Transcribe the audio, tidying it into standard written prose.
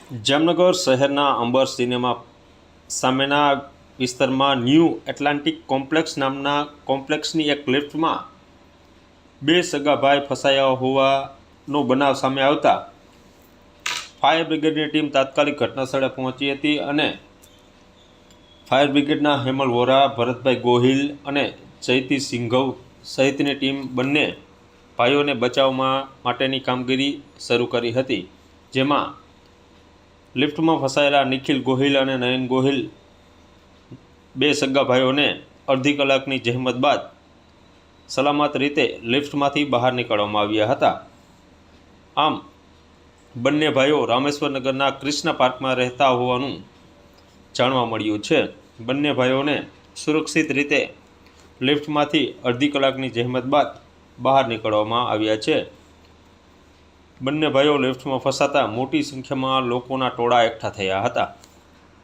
જામનગર શહેરના અંબર સિનેમા સામેના વિસ્તારમાં ન્યૂ એટલાન્ટિક કોમ્પ્લેક્સ નામના કોમ્પ્લેક્સની એક લિફ્ટમાં બે સગા ભાઈ ફસાયા હોવાનો બનાવ સામે આવતા ફાયર બ્રિગેડની ટીમ તાત્કાલિક ઘટનાસ્થળે પહોંચી હતી અને ફાયર બ્રિગેડના હેમલ વોરા, ભરતભાઈ ગોહિલ અને જયતી સિંઘવ સહિતની ટીમ બંને ભાઈઓને બચાવવા માટેની કામગીરી શરૂ કરી હતી, જેમાં લિફ્ટમાં ફસાયેલા નિખિલ ગોહિલ અને નયન ગોહિલ બે સગા ભાઈઓને અડધી કલાકની જહેમત બાદ સલામત રીતે લિફ્ટમાંથી બહાર નીકળવામાં આવ્યા હતા। આમ બંને ભાઈઓ રામેશ્વર નગરના કૃષ્ણ પાર્કમાં રહેતા હોવાનું જાણવા મળ્યું છે। બંને ભાઈઓને સુરક્ષિત રીતે લિફ્ટમાંથી અડધી કલાકની જહેમત બાદ બહાર નીકળવામાં આવ્યા છે। બંને ભાઈઓ લિફ્ટમાં ફસાતા મોટી સંખ્યામાં લોકોના ટોળા એકઠા થયા હતા।